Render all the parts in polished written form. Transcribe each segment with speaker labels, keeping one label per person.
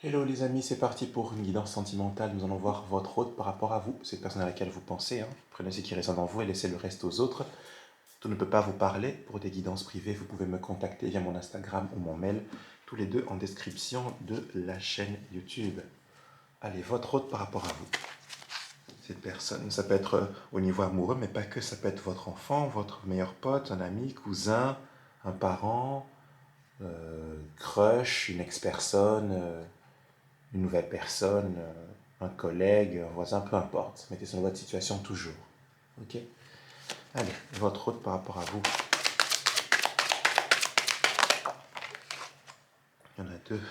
Speaker 1: Hello les amis, c'est parti pour une guidance sentimentale. Nous allons voir votre hôte par rapport à vous, cette personne à laquelle vous pensez. Prenez ce qui résonne en vous et laissez le reste aux autres. Tout ne peut pas vous parler. Pour des guidances privées, vous pouvez me contacter via mon Instagram ou mon mail, tous les deux en description de la chaîne YouTube. Allez, votre hôte par rapport à vous. Cette personne, ça peut être au niveau amoureux, mais pas que. Ça peut être votre enfant, votre meilleur pote, un ami, cousin, un parent, crush, une ex-personne. Une nouvelle personne, un collègue, un voisin, peu importe. Mettez ça dans votre situation toujours. Ok. Allez, votre hôte par rapport à vous. Il y en a deux.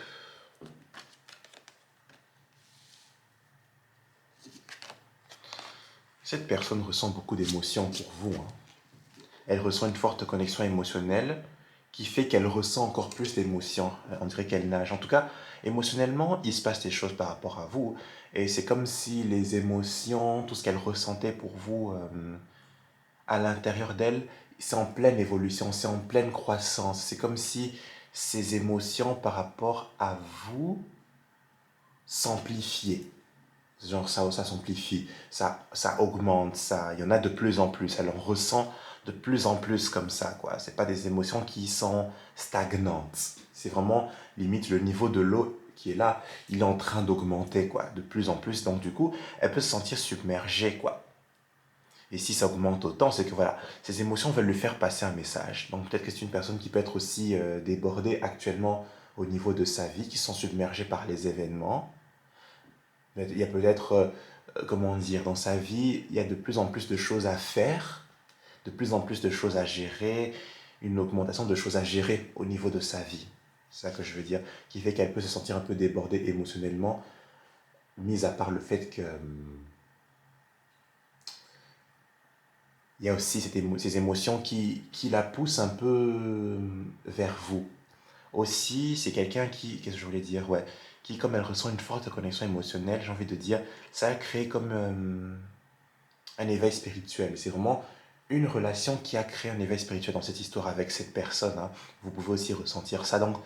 Speaker 1: Cette personne ressent beaucoup d'émotions pour vous. Elle ressent une forte connexion émotionnelle qui fait qu'elle ressent encore plus d'émotions. On dirait qu'elle nage. En tout cas, émotionnellement, il se passe des choses par rapport à vous. Et c'est comme si les émotions, tout ce qu'elle ressentait pour vous, à l'intérieur d'elle, c'est en pleine évolution, c'est en pleine croissance. C'est comme si ses émotions par rapport à vous s'amplifiaient. Genre ça s'amplifie, ça augmente, ça, il y en a de plus en plus. Elle en ressent de plus en plus comme ça, quoi. C'est pas des émotions qui sont stagnantes. C'est vraiment limite le niveau de l'eau qui est là, il est en train d'augmenter, quoi, de plus en plus. Donc du coup, elle peut se sentir submergée, quoi. Et si ça augmente autant, c'est que voilà, ces émotions veulent lui faire passer un message. Donc peut-être que c'est une personne qui peut être aussi débordée actuellement au niveau de sa vie, qui sont submergées par les événements. Il y a peut-être, comment dire, dans sa vie, il y a de plus en plus de choses à faire, de plus en plus de choses à gérer, une augmentation de choses à gérer au niveau de sa vie. C'est ça que je veux dire, qui fait qu'elle peut se sentir un peu débordée émotionnellement, mis à part le fait que il y a aussi ces émotions qui la poussent un peu vers vous. Aussi, c'est quelqu'un qui, qu'est-ce que je voulais dire, ouais, qui, comme elle ressent une forte connexion émotionnelle, j'ai envie de dire, ça a créé comme un éveil spirituel. C'est vraiment une relation qui a créé un éveil spirituel dans cette histoire avec cette personne. Vous pouvez aussi ressentir ça. Donc,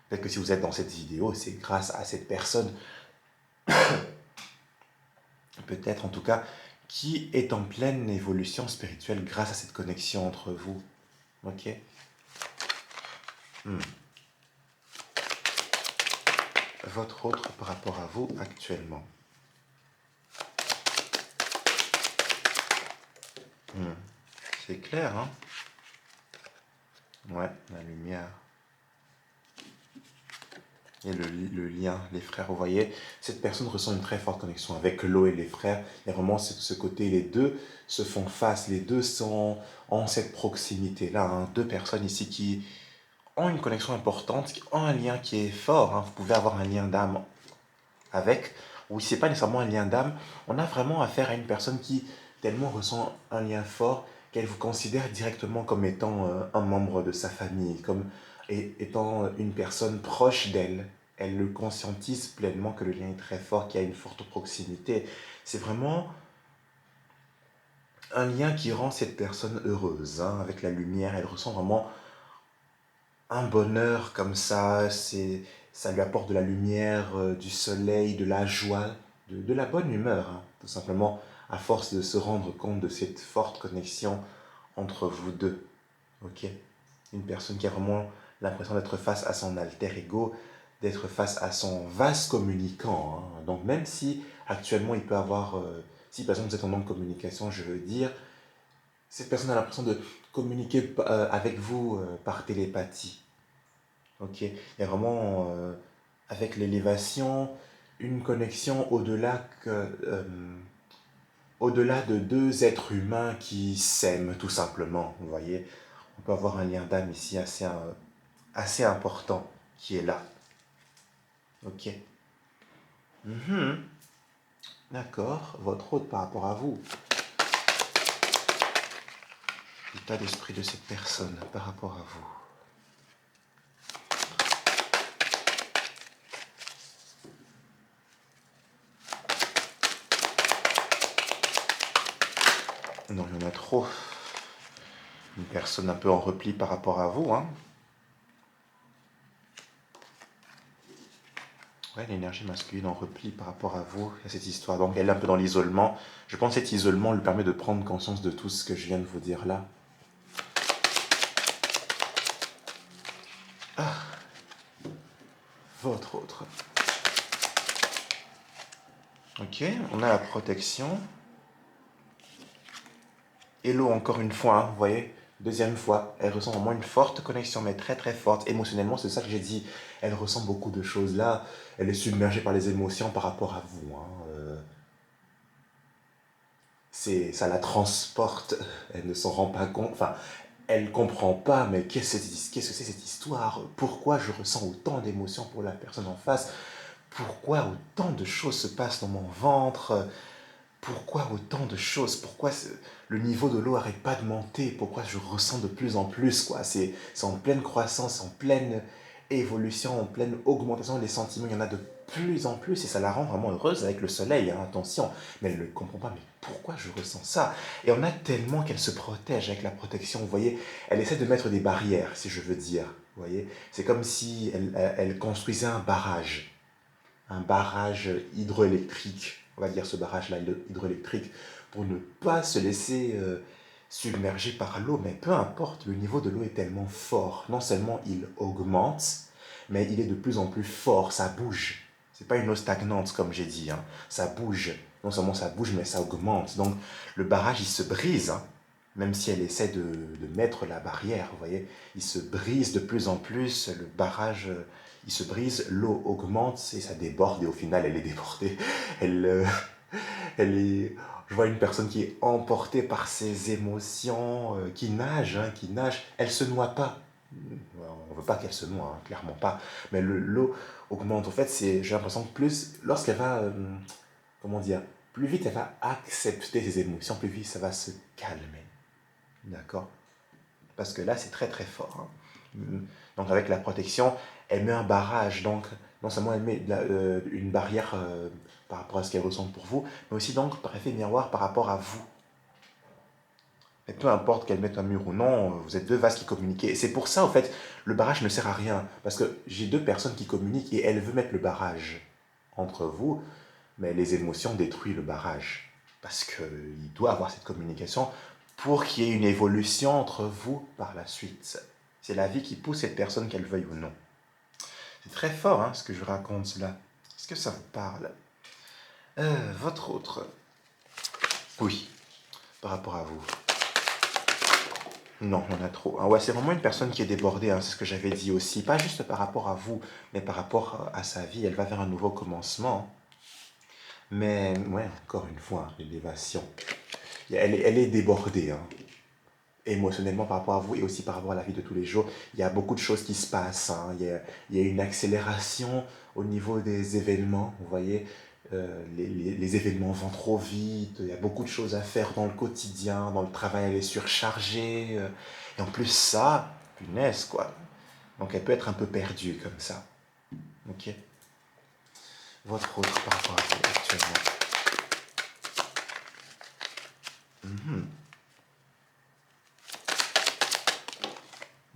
Speaker 1: peut-être que si vous êtes dans cette vidéo, c'est grâce à cette personne, peut-être en tout cas, qui est en pleine évolution spirituelle grâce à cette connexion entre vous. Ok. Hmm. Votre autre par rapport à vous actuellement. Hmm. C'est clair, hein? Ouais, la lumière. Et le lien, les frères, vous voyez, cette personne ressent une très forte connexion avec l'eau et les frères. Il y a vraiment ce côté, les deux se font face, les deux sont en cette proximité-là. Deux personnes ici qui ont une connexion importante, qui ont un lien qui est fort. Vous pouvez avoir un lien d'âme avec, ou si ce n'est pas nécessairement un lien d'âme, on a vraiment affaire à une personne qui tellement ressent un lien fort qu'elle vous considère directement comme étant un membre de sa famille, comme étant une personne proche d'elle. Elle le conscientise pleinement que le lien est très fort, qu'il y a une forte proximité. C'est vraiment un lien qui rend cette personne heureuse, avec la lumière. Elle ressent vraiment un bonheur comme ça, ça lui apporte de la lumière, du soleil, de la joie, de la bonne humeur, tout simplement, à force de se rendre compte de cette forte connexion entre vous deux. Ok. Une personne qui a vraiment l'impression d'être face à son alter ego, d'être face à son vase communicant. Donc même si actuellement il peut avoir, si par exemple vous êtes en non communication, je veux dire, cette personne a l'impression de communiquer avec vous par télépathie. Ok, il y a vraiment, avec l'élévation, une connexion au-delà de deux êtres humains qui s'aiment tout simplement. Vous voyez, on peut avoir un lien d'âme ici assez important qui est là. Ok. Mhm. D'accord. Votre hôte par rapport à vous. L'état d'esprit de cette personne par rapport à vous. Non, il y en a trop. Une personne un peu en repli par rapport à vous. Ouais, l'énergie masculine en repli par rapport à vous, à cette histoire. Donc elle est un peu dans l'isolement. Je pense que cet isolement lui permet de prendre conscience de tout ce que je viens de vous dire là. Votre autre. Ok, on a la protection. Hello, encore une fois, hein, vous voyez, deuxième fois, elle ressent vraiment une forte connexion, mais très très forte. Émotionnellement, c'est ça que j'ai dit. Elle ressent beaucoup de choses là. Elle est submergée par les émotions par rapport à vous. Hein. Ça la transporte. Elle ne s'en rend pas compte. Enfin, elle comprend pas, mais qu'est-ce que c'est cette histoire? Pourquoi je ressens autant d'émotions pour la personne en face? Pourquoi autant de choses se passent dans mon ventre? Pourquoi autant de choses? Pourquoi le niveau de l'eau n'arrête pas de monter? Pourquoi je ressens de plus en plus, quoi? C'est en pleine croissance, en pleine évolution, en pleine augmentation. Les sentiments, il y en a de plus en plus et ça la rend vraiment heureuse avec le soleil, hein, attention. Mais elle ne comprend pas, mais pourquoi je ressens ça? Et on a tellement qu'elle se protège avec la protection, vous voyez. Elle essaie de mettre des barrières, si je veux dire, vous voyez. C'est comme si elle construisait un barrage hydroélectrique, on va dire ce barrage-là hydroélectrique, pour ne pas se laisser submerger par l'eau. Mais peu importe, le niveau de l'eau est tellement fort. Non seulement il augmente, mais il est de plus en plus fort, ça bouge. C'est pas une eau stagnante, comme j'ai dit. Hein. Ça bouge. Non seulement ça bouge, mais ça augmente. Donc le barrage, il se brise. Hein. Même si elle essaie de mettre la barrière, vous voyez, il se brise de plus en plus. Le barrage il se brise, l'eau augmente et ça déborde et au final elle est débordée. Elle, elle est, je vois une personne qui est emportée par ses émotions, qui nage, hein, qui nage. Elle se noie pas. On veut pas qu'elle se noie, hein, clairement pas. Mais l'eau augmente. En fait, j'ai l'impression que plus, lorsqu'elle va, comment dire, plus vite elle va accepter ses émotions, plus vite ça va se calmer. D'accord? Parce que là, c'est très très fort. Hein. Donc avec la protection, elle met un barrage. Donc non seulement elle met une barrière par rapport à ce qu'elle ressent pour vous, mais aussi donc par effet miroir par rapport à vous. Et peu importe qu'elle mette un mur ou non, vous êtes deux vases qui communiquent. Et c'est pour ça, en fait, le barrage ne sert à rien. Parce que j'ai deux personnes qui communiquent et elle veut mettre le barrage entre vous, mais les émotions détruisent le barrage. Parce qu'il doit avoir cette communication pour qu'il y ait une évolution entre vous par la suite. C'est la vie qui pousse cette personne, qu'elle veuille ou non. C'est très fort, hein, ce que je raconte là. Est-ce que ça vous parle? Votre autre. Oui, par rapport à vous. Non, il y en a trop. Ah ouais, c'est vraiment une personne qui est débordée, hein, c'est ce que j'avais dit aussi. Pas juste par rapport à vous, mais par rapport à sa vie. Elle va vers un nouveau commencement. Mais, ouais, encore une fois, l'élévation. Elle est débordée, hein, émotionnellement par rapport à vous et aussi par rapport à la vie de tous les jours. Il y a beaucoup de choses qui se passent. Hein. Il y a une accélération au niveau des événements. Vous voyez, les événements vont trop vite. Il y a beaucoup de choses à faire dans le quotidien. Dans le travail, elle est surchargée. Et en plus, ça, punaise, quoi. Donc, elle peut être un peu perdue comme ça. Ok. Votre autre par rapport à vous actuellement. Mhm.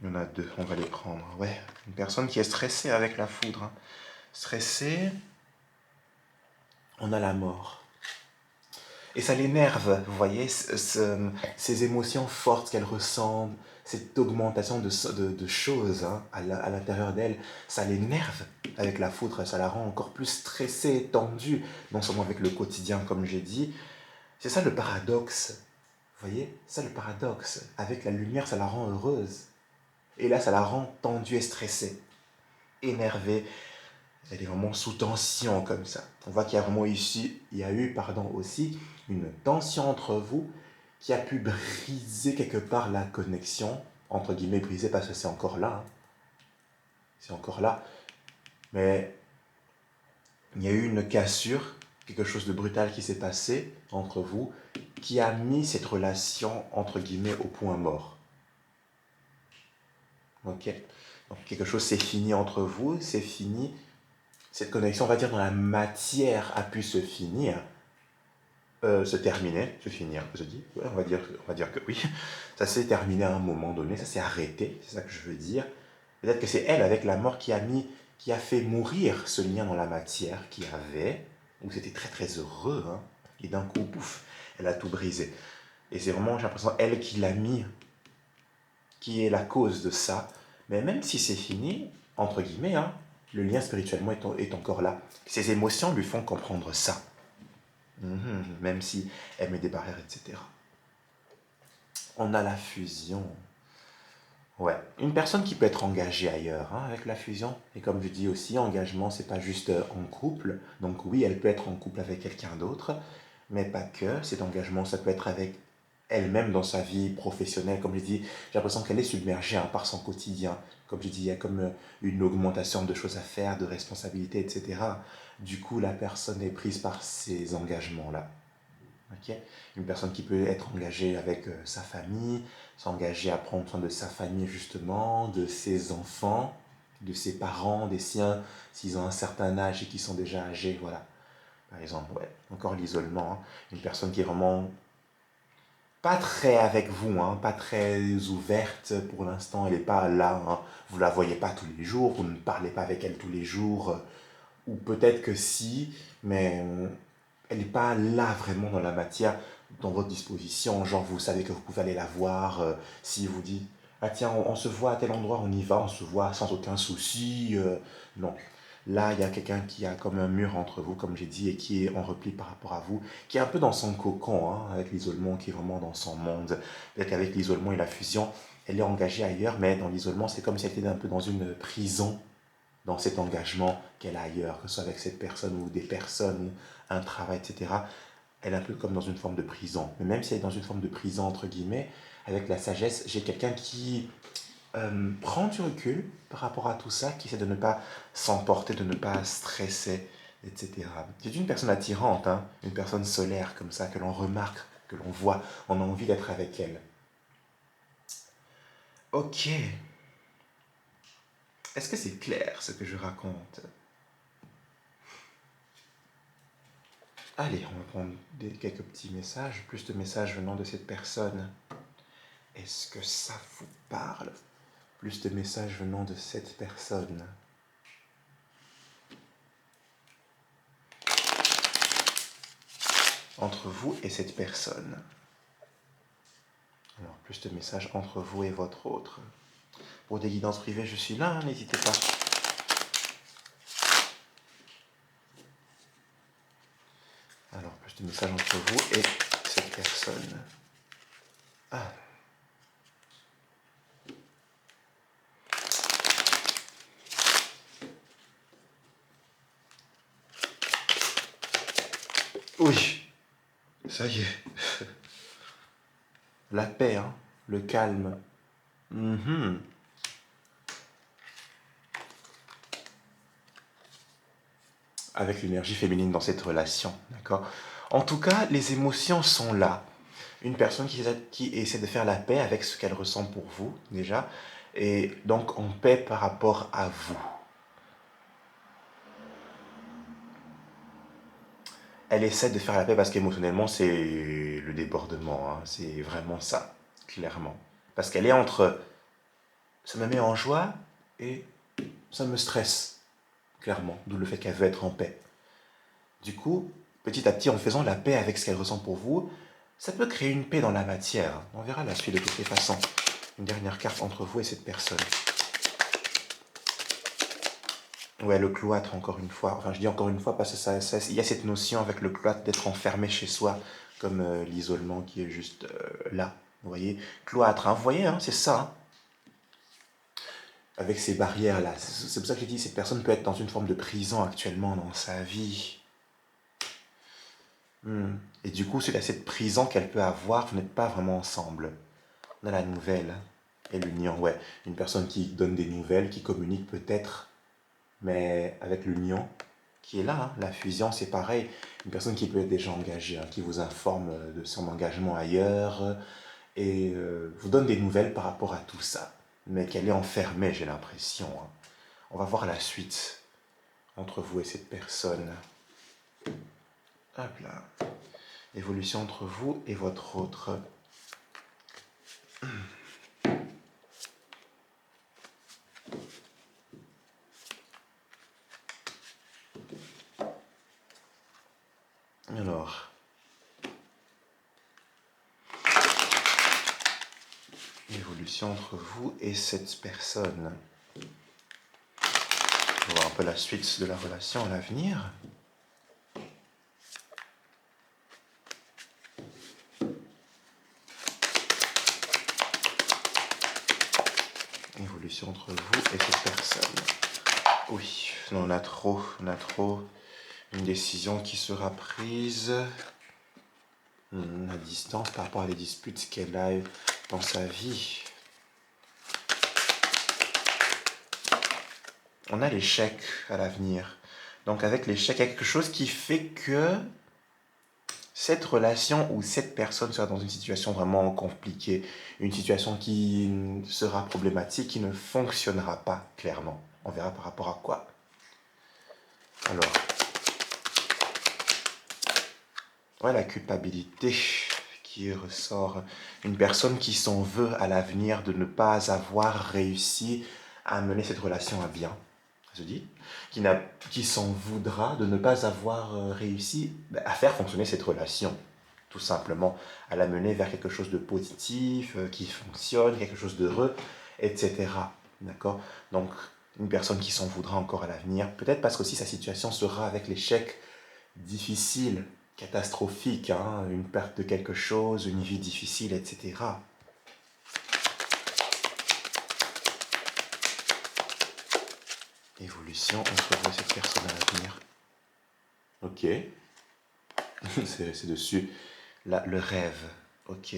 Speaker 1: Il y en a deux, on va les prendre. Ouais, une personne qui est stressée avec la foudre. Hein. Stressée, on a la mort. Et ça l'énerve, vous voyez, ces émotions fortes qu'elle ressent, cette augmentation de choses hein, à l'intérieur d'elle, ça l'énerve avec la foudre, ça la rend encore plus stressée, tendue, non seulement avec le quotidien, comme j'ai dit. C'est ça le paradoxe, vous voyez, c'est ça le paradoxe. Avec la lumière, ça la rend heureuse. Et là, ça la rend tendue et stressée, énervée. Elle est vraiment sous tension comme ça. On voit qu'il y a vraiment ici, il y a eu, pardon, aussi une tension entre vous qui a pu briser quelque part la connexion, entre guillemets briser parce que c'est encore là. Hein. C'est encore là. Mais il y a eu une cassure, quelque chose de brutal qui s'est passé entre vous, qui a mis cette relation, entre guillemets, au point mort. Ok. Donc quelque chose s'est fini entre vous, c'est fini. Cette connexion, on va dire, dans la matière a pu se finir, se terminer, se finir, je dis, ouais, on va dire que oui. Ça s'est terminé à un moment donné, ça s'est arrêté, c'est ça que je veux dire. Peut-être que c'est elle, avec la mort, qui a mis qui a fait mourir ce lien dans la matière qu'il y avait, où c'était très très heureux, hein, et d'un coup, pouf, elle a tout brisé. Et c'est vraiment, j'ai l'impression, elle qui l'a mis, qui est la cause de ça. Mais même si c'est fini, entre guillemets, hein, le lien spirituellement est encore là. Ses émotions lui font comprendre ça. Même si elle met des barrières, etc. On a la fusion. Ouais, une personne qui peut être engagée ailleurs, hein, avec la fusion. Et comme je dis aussi, engagement, c'est pas juste en couple. Donc oui, elle peut être en couple avec quelqu'un d'autre, mais pas que. Cet engagement, ça peut être avec elle-même dans sa vie professionnelle. Comme je dis, j'ai l'impression qu'elle est submergée, hein, par son quotidien. Comme je dis, il y a comme une augmentation de choses à faire, de responsabilités, etc. Du coup, la personne est prise par ces engagements-là. Ok. Une personne qui peut être engagée avec sa famille, s'engager à prendre soin de sa famille justement, de ses enfants, de ses parents, des siens, s'ils ont un certain âge et qui sont déjà âgés, voilà. Par exemple, ouais, encore l'isolement, hein. Une personne qui est vraiment pas très avec vous, hein, pas très ouverte pour l'instant, elle n'est pas là, hein. Vous la voyez pas tous les jours, vous ne parlez pas avec elle tous les jours, ou peut-être que si, mais elle n'est pas là vraiment dans la matière, dans votre disposition. Genre, vous savez que vous pouvez aller la voir. Si vous dit, ah tiens, on se voit à tel endroit, on y va, on se voit sans aucun souci. Non. Là, il y a quelqu'un qui a comme un mur entre vous, comme j'ai dit, et qui est en repli par rapport à vous, qui est un peu dans son cocon, hein, avec l'isolement, qui est vraiment dans son monde. Peut-être qu'avec l'isolement et la fusion, elle est engagée ailleurs, mais dans l'isolement, c'est comme si elle était un peu dans une prison, dans cet engagement qu'elle a ailleurs, que ce soit avec cette personne ou des personnes, ou un travail, etc. Elle est un peu comme dans une forme de prison. Mais même si elle est dans une forme de prison, entre guillemets, avec la sagesse, j'ai quelqu'un qui prend du recul par rapport à tout ça, qui essaie de ne pas s'emporter, de ne pas stresser, etc. C'est une personne attirante, hein, une personne solaire comme ça, que l'on remarque, que l'on voit, on a envie d'être avec elle. Ok. Est-ce que c'est clair ce que je raconte? Allez, on va prendre quelques petits messages, plus de messages venant de cette personne. Est-ce que ça vous parle? Plus de messages venant de cette personne. Entre vous et cette personne. Alors, plus de messages entre vous et votre autre. Pour des guidances privées, je suis là, hein, n'hésitez pas. Alors, plus de messages entre vous et cette personne. Ah. Oui, ça y est. La paix, hein, le calme. Avec l'énergie féminine dans cette relation, d'accord? En tout cas, les émotions sont là. Une personne qui essaie de faire la paix avec ce qu'elle ressent pour vous, déjà, et donc en paix par rapport à vous. Elle essaie de faire la paix parce qu'émotionnellement, c'est le débordement, hein, c'est vraiment ça, clairement. Parce qu'elle est entre ça me met en joie et ça me stresse, clairement, d'où le fait qu'elle veut être en paix. Du coup, petit à petit, en faisant la paix avec ce qu'elle ressent pour vous, ça peut créer une paix dans la matière. On verra la suite de toutes les façons. Une dernière carte entre vous et cette personne. Ouais, le cloître, encore une fois. Enfin, je dis encore une fois parce que il y a cette notion avec le cloître d'être enfermé chez soi, comme l'isolement qui est juste là. Vous voyez, cloître, hein, vous voyez, hein, c'est ça. Hein. Avec ces barrières-là. C'est pour ça que j'ai dit, cette personne peut être dans une forme de prison actuellement dans sa vie. Et du coup, c'est à cette prison qu'elle peut avoir, vous n'êtes pas vraiment ensemble. On a la nouvelle et l'union, ouais. Une personne qui donne des nouvelles, qui communique peut-être, mais avec l'union qui est là, hein. La fusion, c'est pareil. Une personne qui peut être déjà engagée, hein, qui vous informe de son engagement ailleurs et vous donne des nouvelles par rapport à tout ça. Mais qu'elle est enfermée, j'ai l'impression. Hein. On va voir la suite entre vous et cette personne. Hop là. Évolution entre vous et votre autre. Alors, l'évolution entre vous et cette personne. On va voir un peu la suite de la relation à l'avenir. Évolution entre vous et cette personne. Oui, non, on a trop. Une décision qui sera prise à distance par rapport à des disputes qu'elle a dans sa vie. On a l'échec à l'avenir. Donc avec l'échec, il y a quelque chose qui fait que cette relation ou cette personne sera dans une situation vraiment compliquée, une situation qui sera problématique, qui ne fonctionnera pas clairement. On verra par rapport à quoi. Alors, ouais, la culpabilité qui ressort. Une personne qui s'en veut à l'avenir de ne pas avoir réussi à mener cette relation à bien. Ça se dit, qui s'en voudra de ne pas avoir réussi à faire fonctionner cette relation, tout simplement, à la mener vers quelque chose de positif, qui fonctionne, quelque chose d'heureux, etc. D'accord? Donc, une personne qui s'en voudra encore à l'avenir, peut-être parce qu'aussi sa situation sera avec l'échec difficile, catastrophique, hein, une perte de quelque chose, une vie difficile, etc. Évolution entre vous et cette personne à l'avenir. Ok. c'est dessus. Là, le rêve. Ok.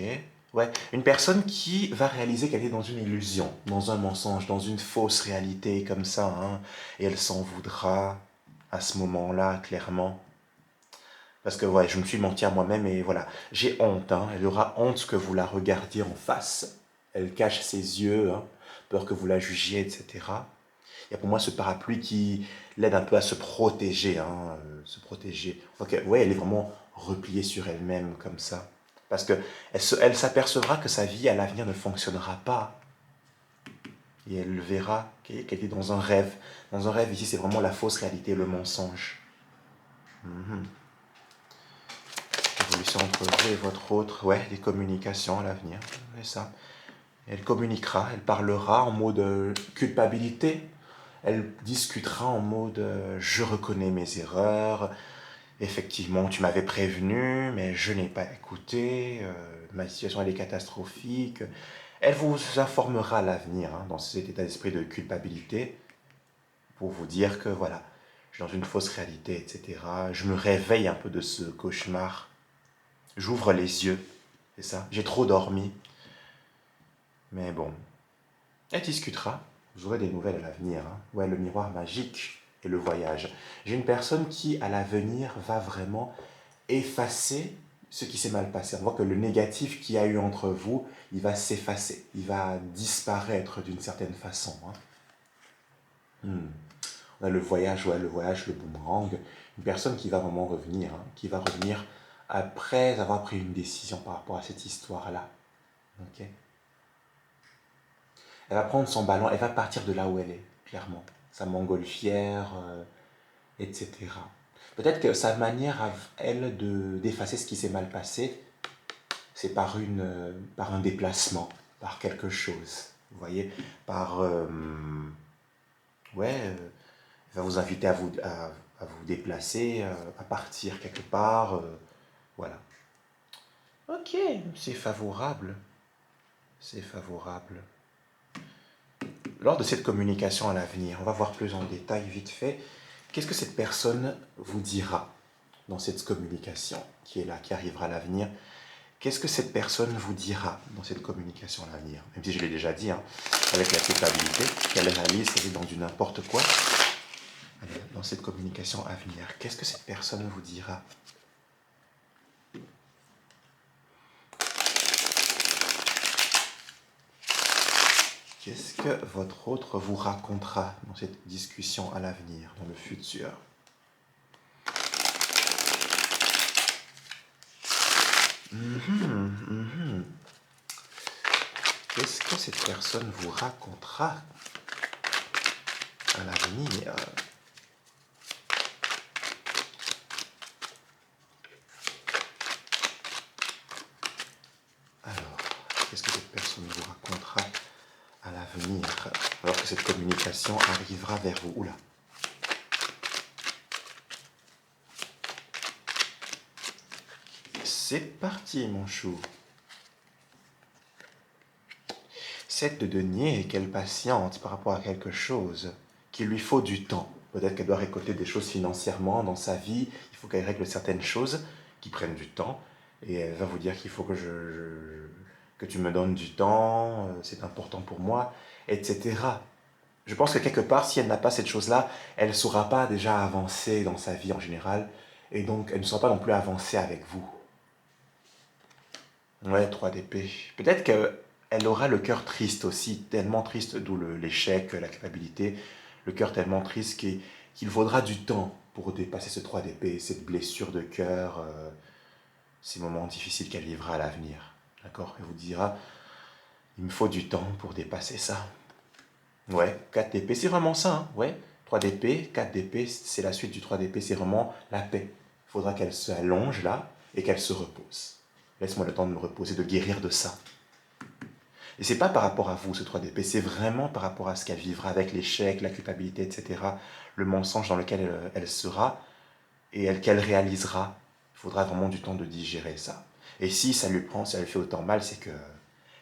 Speaker 1: Ouais. Une personne qui va réaliser qu'elle est dans une illusion, dans un mensonge, dans une fausse réalité comme ça, hein, et elle s'en voudra à ce moment-là, clairement. Parce que ouais, je me suis menti à moi-même et voilà, j'ai honte. Hein. Elle aura honte que vous la regardiez en face. Elle cache ses yeux, hein, peur que vous la jugiez, etc. Il y a pour moi ce parapluie qui l'aide un peu à se protéger. Hein, se protéger. Donc ouais, elle est vraiment repliée sur elle-même comme ça. Parce que elle s'apercevra que sa vie à l'avenir ne fonctionnera pas. Et elle verra qu'elle est dans un rêve. Dans un rêve, ici, c'est vraiment la fausse réalité, le mensonge. Mhm. Évolution entre vous et votre autre, ouais, des communications à l'avenir, c'est ça. Elle communiquera, elle parlera en mode culpabilité, elle discutera en mode je reconnais mes erreurs, effectivement tu m'avais prévenu, mais je n'ai pas écouté, ma situation elle est catastrophique. Elle vous informera à l'avenir hein, dans cet état d'esprit de culpabilité pour vous dire que voilà, je suis dans une fausse réalité, etc. Je me réveille un peu de ce cauchemar. J'ouvre les yeux, c'est ça. J'ai trop dormi. Mais bon, elle discutera. Vous aurez des nouvelles à l'avenir. Hein. Ouais, le miroir magique et le voyage. J'ai une personne qui, à l'avenir, va vraiment effacer ce qui s'est mal passé. On voit que le négatif qu'il y a eu entre vous, il va s'effacer. Il va disparaître d'une certaine façon. Hein. On a le voyage, ouais, le boomerang. Une personne qui va vraiment revenir. Hein, qui va revenir après avoir pris une décision par rapport à cette histoire-là. Ok. Elle va prendre son ballon, elle va partir de là où elle est, clairement. Sa montgolfière, etc. Peut-être que sa manière à elle d'effacer ce qui s'est mal passé, c'est par un déplacement, par quelque chose. Vous voyez, par... ouais, elle va vous inviter à vous déplacer, à partir quelque part. Voilà. Ok, c'est favorable. C'est favorable. Lors de cette communication à l'avenir, on va voir plus en détail vite fait, qu'est-ce que cette personne vous dira dans cette communication qui est là, qui arrivera à l'avenir? Qu'est-ce que cette personne vous dira dans cette communication à l'avenir? Même si je l'ai déjà dit, hein, avec la culpabilité qu'elle réalise, elle est dans du n'importe quoi. Allez, dans cette communication à venir, qu'est-ce que cette personne vous dira? Qu'est-ce que votre autre vous racontera dans cette discussion à l'avenir, dans le futur? Qu'est-ce que cette personne vous racontera à l'avenir? venir alors que cette communication arrivera vers vous. Oula. C'est parti, mon chou. 7 de denier, qu'elle patiente par rapport à quelque chose, qu'il lui faut du temps. Peut-être qu'elle doit récolter des choses financièrement dans sa vie, il faut qu'elle règle certaines choses qui prennent du temps, et elle va vous dire qu'il faut que tu me donnes du temps, c'est important pour moi, etc. Je pense que quelque part, si elle n'a pas cette chose-là, elle ne saura pas déjà avancer dans sa vie en général, et donc elle ne saura pas non plus avancer avec vous. Ouais, 3 d'épée. Peut-être qu'elle aura le cœur triste aussi, tellement triste, d'où l'échec, la culpabilité, le cœur tellement triste qu'il faudra du temps pour dépasser ce 3 d'épée, cette blessure de cœur, ces moments difficiles qu'elle vivra à l'avenir. D'accord? Elle vous dira, il me faut du temps pour dépasser ça. Ouais, 4 d'épée, c'est vraiment ça, hein, ouais. 3 d'épée, 4 d'épée, c'est la suite du 3 d'épée, c'est vraiment la paix. Il faudra qu'elle s'allonge là et qu'elle se repose. Laisse-moi le temps de me reposer, de guérir de ça. Et c'est pas par rapport à vous, ce 3 d'épée, c'est vraiment par rapport à ce qu'elle vivra avec l'échec, la culpabilité, etc. Le mensonge dans lequel elle sera et qu'elle réalisera. Il faudra vraiment du temps de digérer ça. Et si ça lui prend, si ça lui fait autant mal, c'est que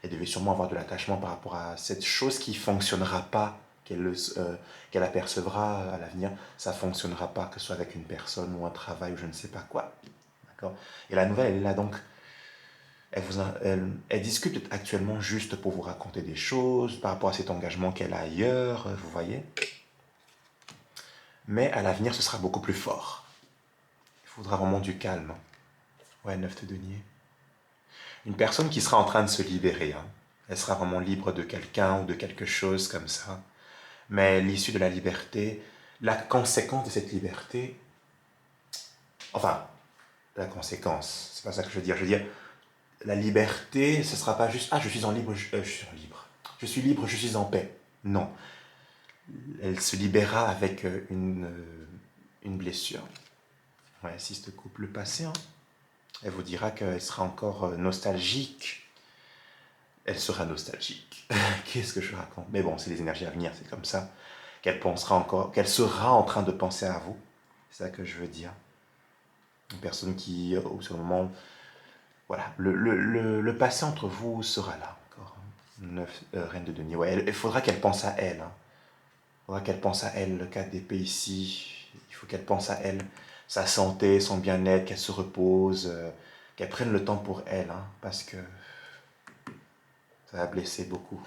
Speaker 1: elle devait sûrement avoir de l'attachement par rapport à cette chose qui ne fonctionnera pas, qu'elle apercevra à l'avenir. Ça ne fonctionnera pas, que ce soit avec une personne ou un travail ou je ne sais pas quoi. D'accord? Et la nouvelle, elle est là donc. Elle discute actuellement juste pour vous raconter des choses par rapport à cet engagement qu'elle a ailleurs, vous voyez. Mais à l'avenir, ce sera beaucoup plus fort. Il faudra vraiment du calme. Ouais, 9 de denier. Une personne qui sera en train de se libérer. Hein. Elle sera vraiment libre de quelqu'un ou de quelque chose comme ça. Mais l'issue de la liberté, la conséquence de cette liberté, enfin, la conséquence, c'est pas ça que je veux dire. Je veux dire, la liberté, ce sera pas juste, ah, je suis en libre, je suis en libre. Je suis libre, je suis en paix. Non. Elle se libérera avec une blessure. Ouais, 6 de coupe le passé. Hein. Elle vous dira qu'elle sera encore nostalgique. Elle sera nostalgique. Qu'est-ce que je raconte? Mais bon, c'est les énergies à venir, c'est comme ça. Qu'elle pensera encore, qu'elle sera en train de penser à vous. C'est ça que je veux dire. Une personne qui, au ce moment, voilà, le passé entre vous sera là encore. 9, reine de denier. Ouais, il faudra qu'elle pense à elle. Hein. Il faudra qu'elle pense à elle, le 4 d'épée ici. Il faut qu'elle pense à elle, sa santé, son bien-être, qu'elle se repose, qu'elle prenne le temps pour elle, hein, parce que ça va blesser beaucoup.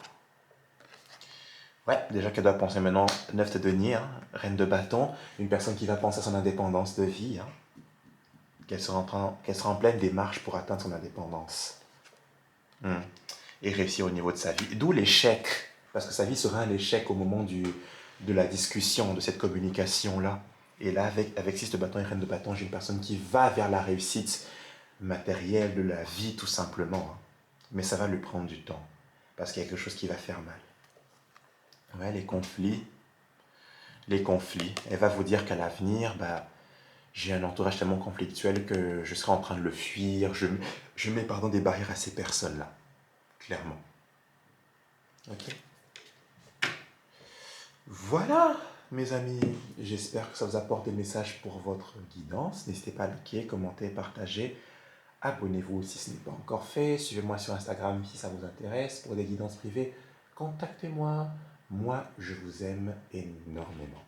Speaker 1: Ouais, déjà qu'elle doit penser maintenant 9 de denier, hein, reine de bâton, une personne qui va penser à son indépendance de vie, hein, qu'elle sera en pleine démarche pour atteindre son indépendance. Et réussir au niveau de sa vie. D'où l'échec, parce que sa vie sera un échec au moment de la discussion, de cette communication-là. Et là, avec 6 de bâton et reine de bâton, j'ai une personne qui va vers la réussite matérielle de la vie, tout simplement. Hein. Mais ça va lui prendre du temps, parce qu'il y a quelque chose qui va faire mal. Ouais, les conflits. Elle va vous dire qu'à l'avenir, bah, j'ai un entourage tellement conflictuel que je serai en train de le fuir. Je mets des barrières à ces personnes-là, clairement. Ok. Voilà, mes amis. J'espère que ça vous apporte des messages pour votre guidance. N'hésitez pas à liker, commenter, partager. Abonnez-vous si ce n'est pas encore fait. Suivez-moi sur Instagram si ça vous intéresse. Pour des guidances privées, contactez-moi. Moi, je vous aime énormément.